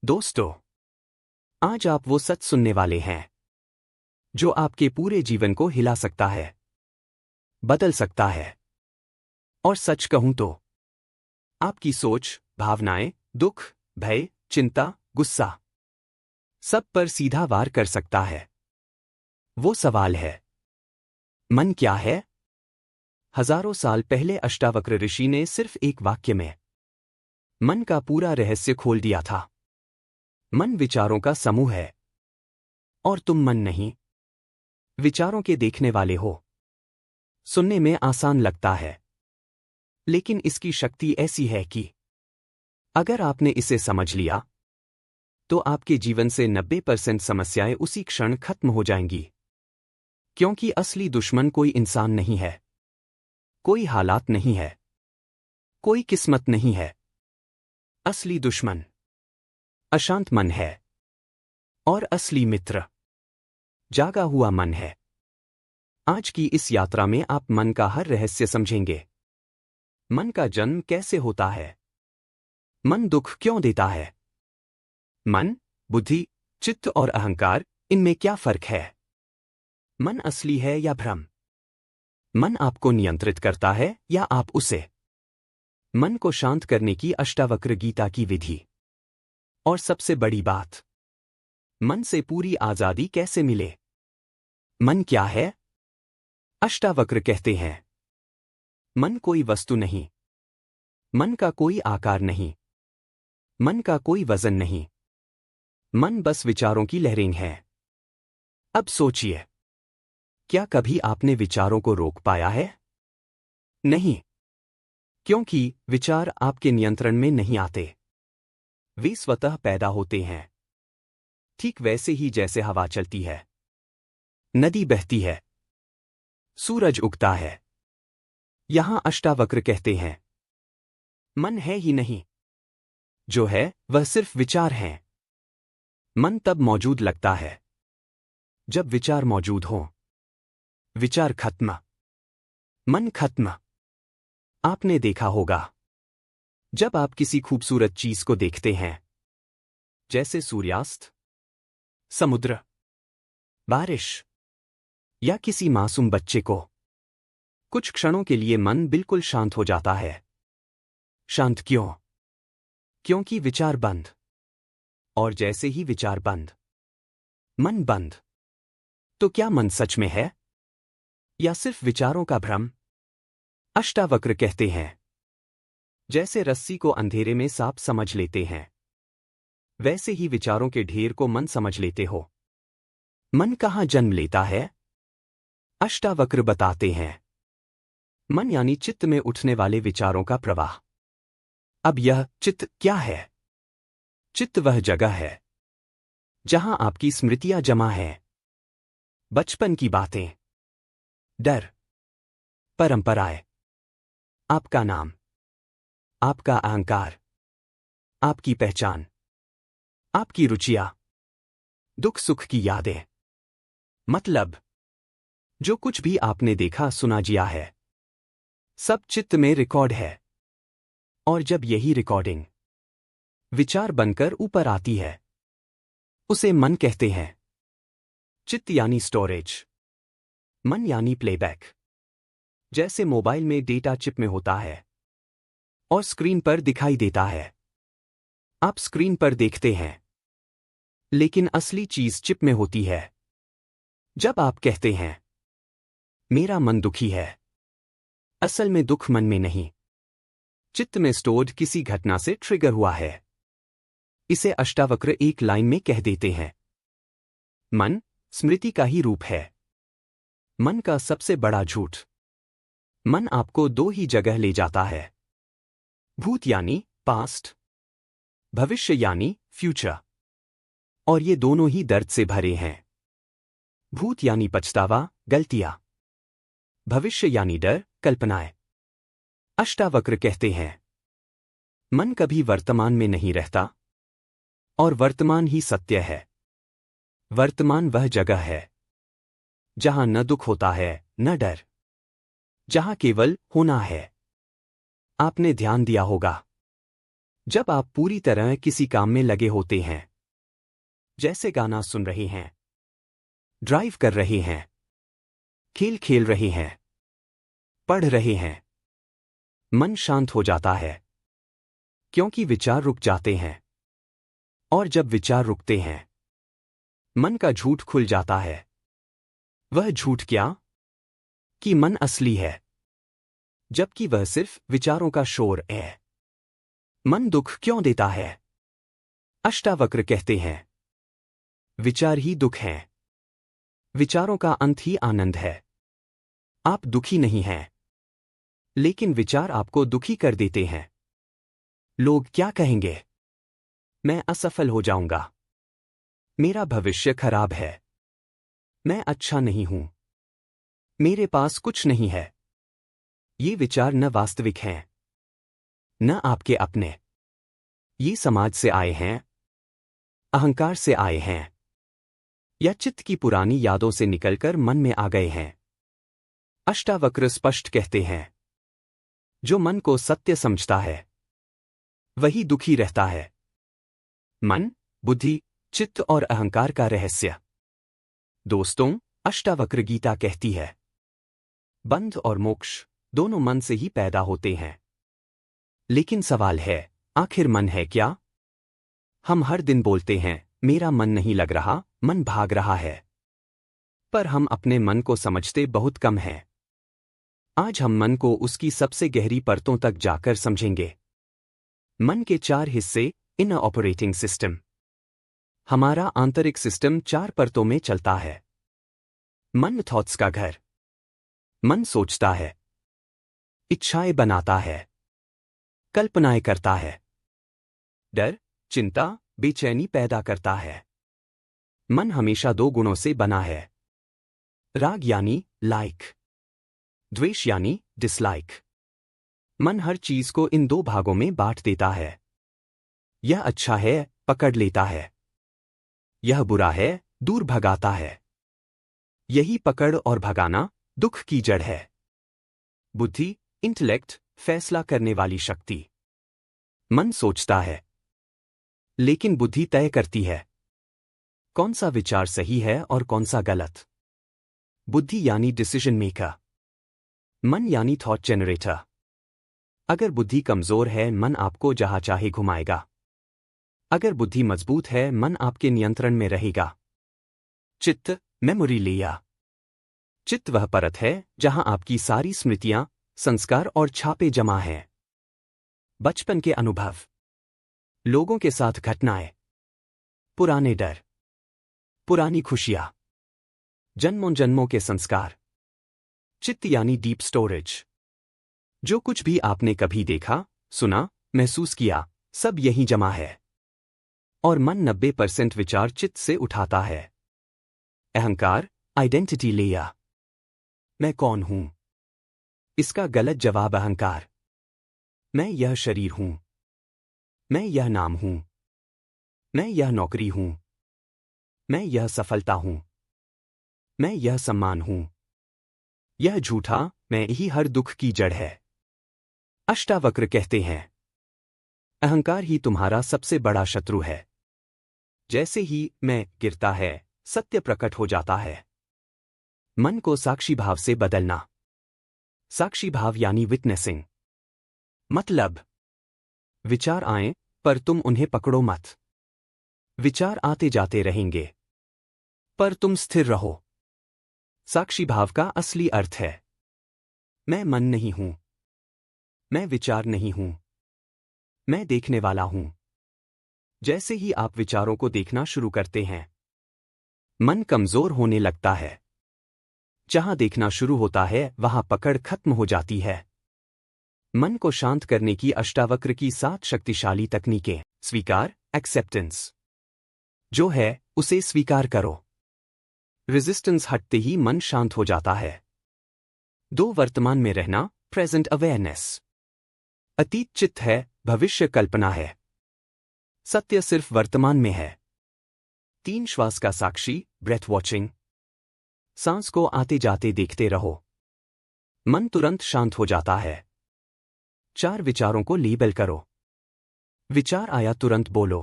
दोस्तों, आज आप वो सच सुनने वाले हैं जो आपके पूरे जीवन को हिला सकता है, बदल सकता है। और सच कहूं तो आपकी सोच, भावनाएं, दुख, भय, चिंता, गुस्सा सब पर सीधा वार कर सकता है। वो सवाल है, मन क्या है? हजारों साल पहले अष्टावक्र ऋषि ने सिर्फ एक वाक्य में मन का पूरा रहस्य खोल दिया था। मन विचारों का समूह है और तुम मन नहीं, विचारों के देखने वाले हो। सुनने में आसान लगता है, लेकिन इसकी शक्ति ऐसी है कि अगर आपने इसे समझ लिया तो आपके जीवन से 90% समस्याएं उसी क्षण खत्म हो जाएंगी। क्योंकि असली दुश्मन कोई इंसान नहीं है, कोई हालात नहीं है, कोई किस्मत नहीं है। असली दुश्मन अशांत मन है और असली मित्र जागा हुआ मन है। आज की इस यात्रा में आप मन का हर रहस्य समझेंगे। मन का जन्म कैसे होता है? मन दुख क्यों देता है? मन, बुद्धि, चित्त और अहंकार, इनमें क्या फर्क है? मन असली है या भ्रम? मन आपको नियंत्रित करता है या आप उसे? मन को शांत करने की अष्टावक्र गीता की विधि। और सबसे बड़ी बात, मन से पूरी आजादी कैसे मिले? मन क्या है? अष्टावक्र कहते हैं, मन कोई वस्तु नहीं, मन का कोई आकार नहीं, मन का कोई वजन नहीं। मन बस विचारों की लहरें हैं। अब सोचिए, क्या कभी आपने विचारों को रोक पाया है? नहीं, क्योंकि विचार आपके नियंत्रण में नहीं आते। वे स्वतः पैदा होते हैं, ठीक वैसे ही जैसे हवा चलती है, नदी बहती है, सूरज उगता है। यहां अष्टावक्र कहते हैं, मन है ही नहीं, जो है वह सिर्फ विचार हैं। मन तब मौजूद लगता है जब विचार मौजूद हो। विचार खत्म, मन खत्म। आपने देखा होगा, जब आप किसी खूबसूरत चीज को देखते हैं, जैसे सूर्यास्त, समुद्र, बारिश या किसी मासूम बच्चे को, कुछ क्षणों के लिए मन बिल्कुल शांत हो जाता है। शांत क्यों? क्योंकि विचार बंद। और जैसे ही विचार बंद, मन बंद। तो क्या मन सच में है या सिर्फ विचारों का भ्रम? अष्टावक्र कहते हैं, जैसे रस्सी को अंधेरे में सांप समझ लेते हैं, वैसे ही विचारों के ढेर को मन समझ लेते हो। मन कहां जन्म लेता है? अष्टावक्र बताते हैं, मन यानी चित्त में उठने वाले विचारों का प्रवाह। अब यह चित्त क्या है? चित्त वह जगह है जहां आपकी स्मृतियां जमा हैं। बचपन की बातें, डर, परंपराएं, आपका नाम, आपका अहंकार, आपकी पहचान, आपकी रुचियां, दुख सुख की यादें। मतलब, जो कुछ भी आपने देखा सुना जिया है, सब चित्त में रिकॉर्ड है। और जब यही रिकॉर्डिंग विचार बनकर ऊपर आती है, उसे मन कहते हैं। चित्त यानी स्टोरेज, मन यानी प्लेबैक। जैसे मोबाइल में डेटा चिप में होता है और स्क्रीन पर दिखाई देता है। आप स्क्रीन पर देखते हैं, लेकिन असली चीज चिप में होती है। जब आप कहते हैं, मेरा मन दुखी है, असल में दुख मन में नहीं, चित्त में स्टोर्ड किसी घटना से ट्रिगर हुआ है। इसे अष्टावक्र एक लाइन में कह देते हैं, मन स्मृति का ही रूप है। मन का सबसे बड़ा झूठ, मन आपको दो ही जगह ले जाता है। भूत यानी पास्ट, भविष्य यानी फ्यूचर। और ये दोनों ही दर्द से भरे हैं। भूत यानी पछतावा, गलतियां। भविष्य यानी डर, कल्पनाएं। अष्टावक्र कहते हैं, मन कभी वर्तमान में नहीं रहता और वर्तमान ही सत्य है। वर्तमान वह जगह है जहां न दुख होता है न डर, जहां केवल होना है। आपने ध्यान दिया होगा, जब आप पूरी तरह किसी काम में लगे होते हैं, जैसे गाना सुन रहे हैं, ड्राइव कर रहे हैं, खेल खेल रहे हैं, पढ़ रहे हैं, मन शांत हो जाता है, क्योंकि विचार रुक जाते हैं। और जब विचार रुकते हैं, मन का झूठ खुल जाता है। वह झूठ क्या? कि मन असली है, जबकि वह सिर्फ विचारों का शोर है। मन दुख क्यों देता है? अष्टावक्र कहते हैं, विचार ही दुख हैं। विचारों का अंत ही आनंद है। आप दुखी नहीं हैं, लेकिन विचार आपको दुखी कर देते हैं। लोग क्या कहेंगे? मैं असफल हो जाऊंगा। मेरा भविष्य खराब है। मैं अच्छा नहीं हूं। मेरे पास कुछ नहीं है। ये विचार न वास्तविक हैं, न आपके अपने। ये समाज से आए हैं, अहंकार से आए हैं, या चित्त की पुरानी यादों से निकलकर मन में आ गए हैं। अष्टावक्र स्पष्ट कहते हैं, जो मन को सत्य समझता है, वही दुखी रहता है। मन, बुद्धि, चित्त और अहंकार का रहस्य। दोस्तों, अष्टावक्र गीता कहती है, बंध और मोक्ष दोनों मन से ही पैदा होते हैं। लेकिन सवाल है, आखिर मन है क्या? हम हर दिन बोलते हैं, मेरा मन नहीं लग रहा, मन भाग रहा है। पर हम अपने मन को समझते बहुत कम हैं। आज हम मन को उसकी सबसे गहरी परतों तक जाकर समझेंगे। मन के 4 हिस्से, इनर ऑपरेटिंग सिस्टम। हमारा आंतरिक सिस्टम 4 परतों में चलता है। मन थॉट्स का घर। मन सोचता है, इच्छाएं बनाता है, कल्पनाएं करता है, डर, चिंता, बेचैनी पैदा करता है। मन हमेशा 2 गुणों से बना है, राग यानी लाइक, द्वेष यानी डिसलाइक। मन हर चीज को इन 2 भागों में बांट देता है। यह अच्छा है, पकड़ लेता है। यह बुरा है, दूर भगाता है। यही पकड़ और भगाना दुख की जड़ है। बुद्धि, इंटेलेक्ट, फैसला करने वाली शक्ति। मन सोचता है, लेकिन बुद्धि तय करती है कौन सा विचार सही है और कौन सा गलत। बुद्धि यानी डिसीजन मेकर, मन यानी थॉट जनरेटर। अगर बुद्धि कमजोर है, मन आपको जहां चाहे घुमाएगा। अगर बुद्धि मजबूत है, मन आपके नियंत्रण में रहेगा। चित्त, मेमोरी लेयर। चित्त वह परत है जहां आपकी सारी स्मृतियां, संस्कार और छापे जमा हैं। बचपन के अनुभव, लोगों के साथ घटनाएं, पुराने डर, पुरानी खुशियां, जन्मों जन्मों के संस्कार। चित्त यानी डीप स्टोरेज। जो कुछ भी आपने कभी देखा, सुना, महसूस किया, सब यहीं जमा है। और मन 90% विचार चित्त से उठाता है। अहंकार, आइडेंटिटी लेयर। मैं कौन हूं? इसका गलत जवाब अहंकार। मैं यह शरीर हूं। मैं यह नाम हूं। मैं यह नौकरी हूं। मैं यह सफलता हूं। मैं यह सम्मान हूं। यह झूठा मैं ही हर दुख की जड़ है। अष्टावक्र कहते हैं, अहंकार ही तुम्हारा सबसे बड़ा शत्रु है। जैसे ही मैं गिरता है, सत्य प्रकट हो जाता है। मन को साक्षी भाव से बदलना। साक्षी भाव यानी विटनेसिंग। मतलब, विचार आएं, पर तुम उन्हें पकड़ो मत। विचार आते जाते रहेंगे, पर तुम स्थिर रहो। साक्षी भाव का असली अर्थ है, मैं मन नहीं हूं। मैं विचार नहीं हूं। मैं देखने वाला हूं। जैसे ही आप विचारों को देखना शुरू करते हैं, मन कमजोर होने लगता है। जहां देखना शुरू होता है, वहां पकड़ खत्म हो जाती है। मन को शांत करने की अष्टावक्र की 7 शक्तिशाली तकनीकें। स्वीकार, एक्सेप्टेंस। जो है, उसे स्वीकार करो। रेजिस्टेंस हटते ही मन शांत हो जाता है। 2 वर्तमान में रहना, प्रेजेंट अवेयरनेस। अतीत चित्त है, भविष्य कल्पना है। सत्य सिर्फ वर्तमान में है। 3 श्वास का साक्षी, ब्रेथ वॉचिंग। सांस को आते जाते देखते रहो। मन तुरंत शांत हो जाता है। 4 विचारों को लेबल करो। विचार आया तुरंत बोलो,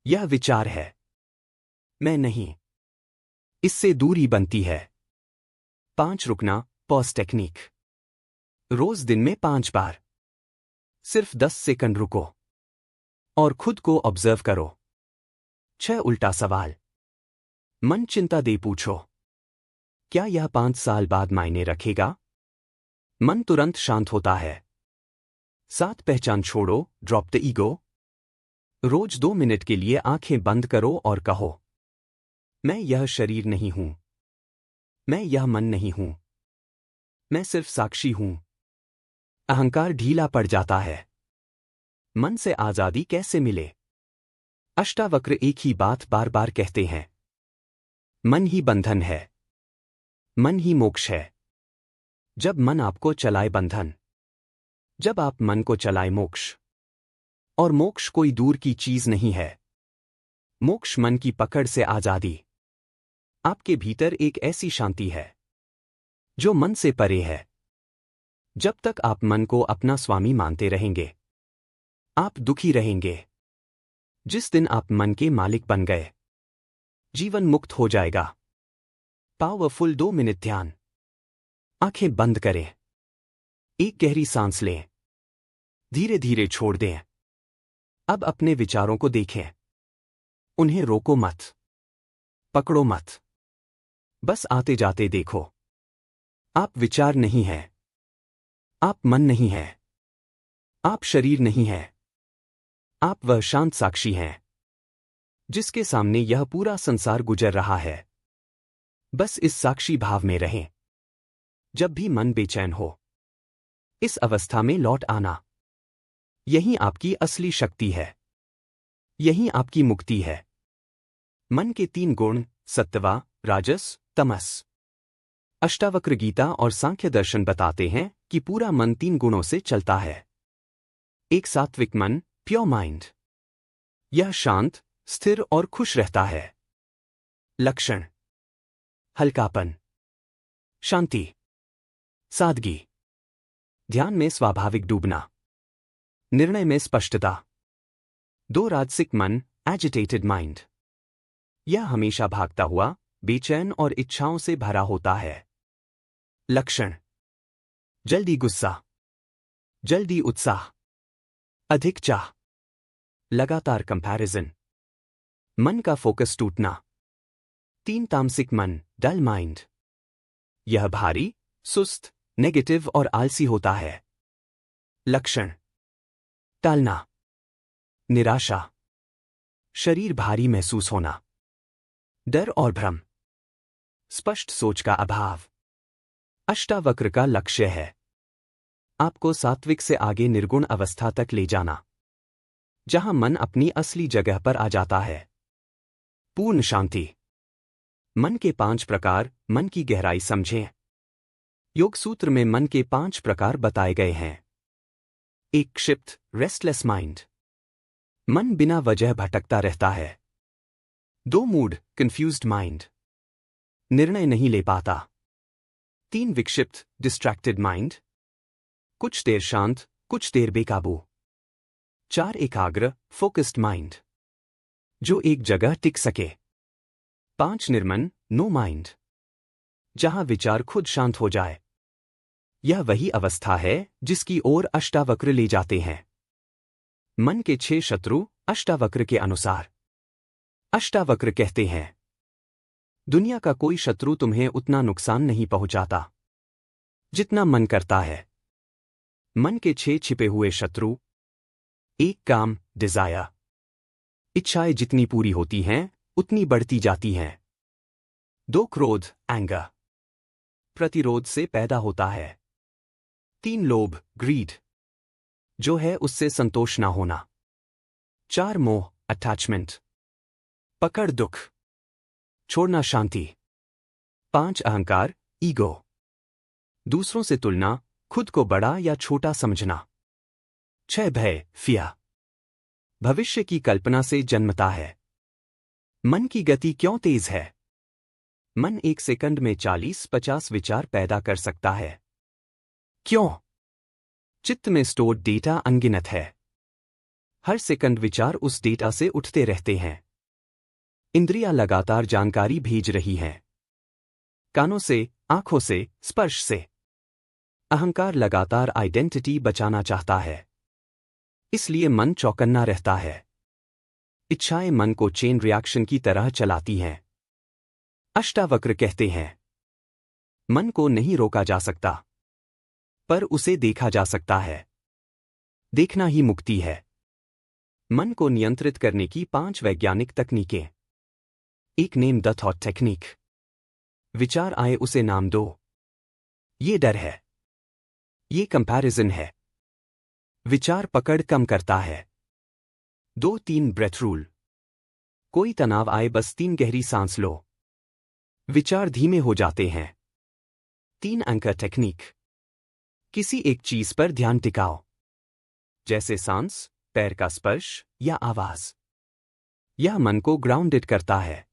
यह विचार है, मैं नहीं। इससे दूरी बनती है। 5 रुकना, पॉज टेक्निक। रोज दिन में 5 बार सिर्फ 10 सेकंड रुको और खुद को ऑब्जर्व करो। 6 उल्टा सवाल। मन चिंता दे पूछो, क्या यह 5 साल बाद मायने रखेगा? मन तुरंत शांत होता है। 7 पहचान छोड़ो, ड्रॉप द ईगो। रोज 2 मिनट के लिए आंखें बंद करो और कहो, मैं यह शरीर नहीं हूं, मैं यह मन नहीं हूं, मैं सिर्फ साक्षी हूं। अहंकार ढीला पड़ जाता है। मन से आजादी कैसे मिले? अष्टावक्र एक ही बात बार बार कहते हैं, मन ही बंधन है, मन ही मोक्ष है। जब मन आपको चलाए बंधन, जब आप मन को चलाए मोक्ष। और मोक्ष कोई दूर की चीज नहीं है। मोक्ष मन की पकड़ से आजादी। आपके भीतर एक ऐसी शांति है जो मन से परे है। जब तक आप मन को अपना स्वामी मानते रहेंगे, आप दुखी रहेंगे। जिस दिन आप मन के मालिक बन गए, जीवन मुक्त हो जाएगा। पावरफुल 2 मिनट ध्यान। आंखें बंद करें, एक गहरी सांस लें, धीरे धीरे छोड़ दें। अब अपने विचारों को देखें, उन्हें रोको मत, पकड़ो मत, बस आते जाते देखो। आप विचार नहीं हैं, आप मन नहीं हैं, आप शरीर नहीं हैं, आप वह शांत साक्षी हैं जिसके सामने यह पूरा संसार गुजर रहा है। बस इस साक्षी भाव में रहें। जब भी मन बेचैन हो, इस अवस्था में लौट आना। यही आपकी असली शक्ति है, यही आपकी मुक्ति है। मन के 3 गुण, सत्वा, राजस, तमस। अष्टावक्र गीता और सांख्य दर्शन बताते हैं कि पूरा मन 3 गुणों से चलता है। एक सात्विक मन, प्योर माइंड। यह शांत, स्थिर और खुश रहता है। लक्षण: हल्कापन, शांति, सादगी, ध्यान में स्वाभाविक डूबना, निर्णय में स्पष्टता। 2 राजसिक मन, एजिटेटेड माइंड। यह हमेशा भागता हुआ, बेचैन और इच्छाओं से भरा होता है। लक्षण: जल्दी गुस्सा, जल्दी उत्साह, अधिक चाह, लगातार कंपैरिजन, मन का फोकस टूटना। 3 तामसिक मन, डल माइंड। यह भारी, सुस्त, नेगेटिव और आलसी होता है। लक्षण: टालना, निराशा, शरीर भारी महसूस होना, डर और भ्रम, स्पष्ट सोच का अभाव। अष्टावक्र का लक्ष्य है आपको सात्विक से आगे निर्गुण अवस्था तक ले जाना, जहां मन अपनी असली जगह पर आ जाता है। पूर्ण शांति। मन के 5 प्रकार, मन की गहराई समझें। योग सूत्र में मन के 5 प्रकार बताए गए हैं। 1 क्षिप्त, रेस्टलेस माइंड। मन बिना वजह भटकता रहता है। 2 मूड, कंफ्यूज्ड माइंड। निर्णय नहीं ले पाता। 3 विक्षिप्त, डिस्ट्रैक्टेड माइंड। कुछ देर शांत, कुछ देर बेकाबू। 4 एकाग्र, फोकस्ड माइंड, जो एक जगह टिक सके। 5 निर्मन, नो माइंड, जहां विचार खुद शांत हो जाए। यह वही अवस्था है जिसकी ओर अष्टावक्र ले जाते हैं। मन के 6 शत्रु, अष्टावक्र के अनुसार। अष्टावक्र कहते हैं, दुनिया का कोई शत्रु तुम्हें उतना नुकसान नहीं पहुंचाता जितना मन करता है। मन के 6 छिपे हुए शत्रु। 1 काम, डिजायर। इच्छाएं जितनी पूरी होती हैं, उतनी बढ़ती जाती हैं। 2 क्रोध, एंगर, प्रतिरोध से पैदा होता है। 3 लोभ, ग्रीड, जो है उससे संतोष ना होना। 4 मोह, अटैचमेंट, पकड़, दुख, छोड़ना, शांति। 5 अहंकार, ईगो, दूसरों से तुलना, खुद को बड़ा या छोटा समझना। 6 भय, फियर, भविष्य की कल्पना से जन्मता है। मन की गति क्यों तेज है? मन 1 सेकंड में 40-50 विचार पैदा कर सकता है। क्यों? चित्त में स्टोर्ड डेटा अनगिनत है। हर सेकंड विचार उस डेटा से उठते रहते हैं। इंद्रियां लगातार जानकारी भेज रही हैं। कानों से, आंखों से, स्पर्श से। अहंकार लगातार आइडेंटिटी बचाना चाहता है। इसलिए मन चौकन्ना रहता है। इच्छाएं मन को चेन रिएक्शन की तरह चलाती हैं। अष्टावक्र कहते हैं, मन को नहीं रोका जा सकता, पर उसे देखा जा सकता है। देखना ही मुक्ति है। मन को नियंत्रित करने की 5 वैज्ञानिक तकनीकें। एक, नेम द थॉट टेक्निक। विचार आए उसे नाम दो। ये डर है, ये कंपैरिजन है। विचार पकड़ कम करता है। 2, 3 ब्रेथ रूल। कोई तनाव आए बस 3 गहरी सांस लो, विचार धीमे हो जाते हैं। 3, एंकर टेक्निक। किसी एक चीज पर ध्यान टिकाओ, जैसे सांस, पैर का स्पर्श या आवाज। यह मन को ग्राउंडेड करता है।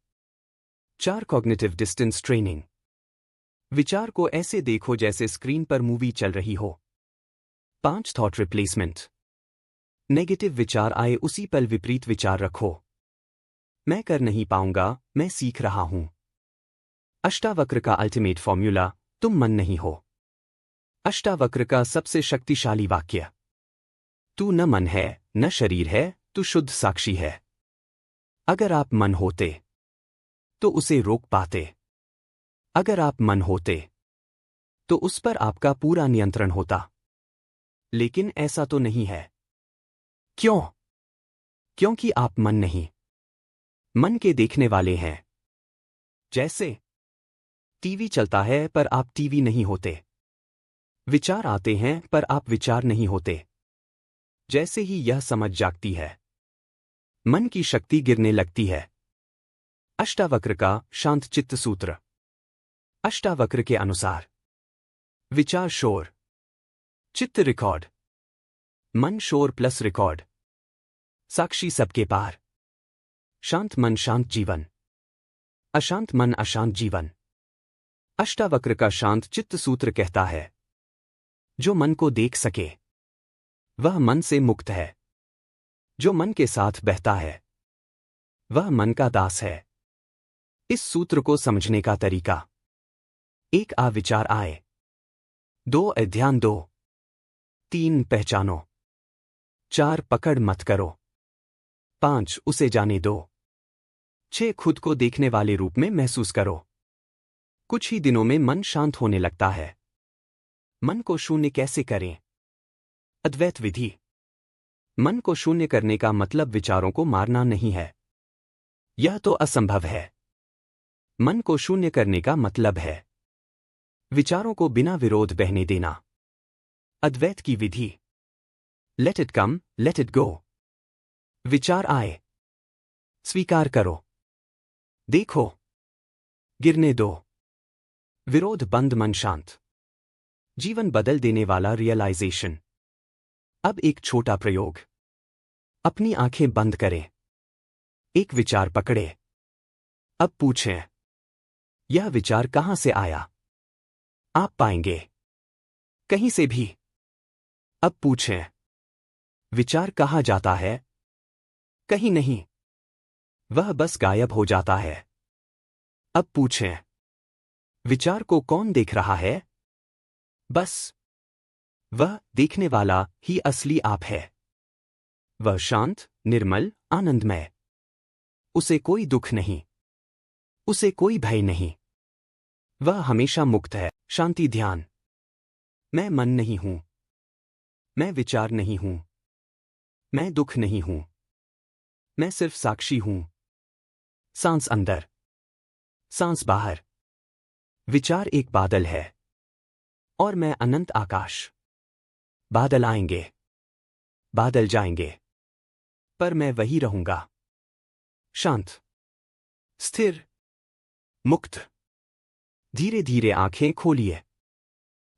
4, कॉग्निटिव डिस्टेंस ट्रेनिंग। विचार को ऐसे देखो जैसे स्क्रीन पर मूवी चल रही हो। 5, थॉट रिप्लेसमेंट। नेगेटिव विचार आए उसी पल विपरीत विचार रखो। मैं कर नहीं पाऊंगा, मैं सीख रहा हूं। अष्टावक्र का अल्टीमेट फॉर्मूला, तुम मन नहीं हो। अष्टावक्र का सबसे शक्तिशाली वाक्य, तू न मन है, न शरीर है, तू शुद्ध साक्षी है। अगर आप मन होते, तो उसे रोक पाते। अगर आप मन होते, तो उस पर आपका पूरा नियंत्रण होता। लेकिन ऐसा तो नहीं है। क्यों? क्योंकि आप मन नहीं, मन के देखने वाले हैं। जैसे टीवी चलता है पर आप टीवी नहीं होते। विचार आते हैं पर आप विचार नहीं होते। जैसे ही यह समझ जागती है, मन की शक्ति गिरने लगती है। अष्टावक्र का शांत चित्त सूत्र। अष्टावक्र के अनुसार विचार शोर, चित्त रिकॉर्ड, मन शोर प्लस रिकॉर्ड, साक्षी सबके पार। शांत मन शांत जीवन, अशांत मन अशांत जीवन। अष्टावक्र का शांत चित्त सूत्र कहता है, जो मन को देख सके वह मन से मुक्त है। जो मन के साथ बहता है वह मन का दास है। इस सूत्र को समझने का तरीका, 1, विचार आए। 2, ध्यान दो। 3, पहचानो। 4, पकड़ मत करो। 5, उसे जाने दो। 6, खुद को देखने वाले रूप में महसूस करो। कुछ ही दिनों में मन शांत होने लगता है। मन को शून्य कैसे करें? अद्वैत विधि। मन को शून्य करने का मतलब विचारों को मारना नहीं है। यह तो असंभव है। मन को शून्य करने का मतलब है विचारों को बिना विरोध बहने देना। अद्वैत की विधि, let it come, let it go. विचार आए, स्वीकार करो, देखो, गिरने दो। विरोध बंद, मन शांत। जीवन बदल देने वाला रियलाइजेशन। अब एक छोटा प्रयोग। अपनी आंखें बंद करें। एक विचार पकड़े। अब पूछें, यह विचार कहां से आया? आप पाएंगे, कहीं से भी। अब पूछें, विचार कहां जाता है? कहीं नहीं, वह बस गायब हो जाता है। अब पूछें, विचार को कौन देख रहा है? बस वह देखने वाला ही असली आप है। वह शांत, निर्मल, आनंदमय। उसे कोई दुख नहीं, उसे कोई भय नहीं। वह हमेशा मुक्त है। शांति ध्यान। मैं मन नहीं हूं, मैं विचार नहीं हूं, मैं दुख नहीं हूं, मैं सिर्फ साक्षी हूं। सांस अंदर, सांस बाहर। विचार एक बादल है और मैं अनंत आकाश। बादल आएंगे, बादल जाएंगे, पर मैं वही रहूंगा। शांत, स्थिर, मुक्त। धीरे धीरे आंखें खोलिए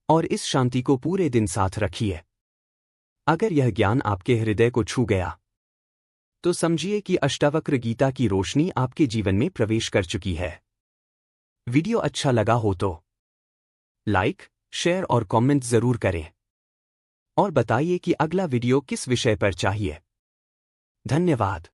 और इस शांति को पूरे दिन साथ रखिए। अगर यह ज्ञान आपके हृदय को छू गया, तो समझिए कि अष्टावक्र गीता की रोशनी आपके जीवन में प्रवेश कर चुकी है। वीडियो अच्छा लगा हो तो लाइक, शेयर और कमेंट जरूर करें और बताइए कि अगला वीडियो किस विषय पर चाहिए। धन्यवाद।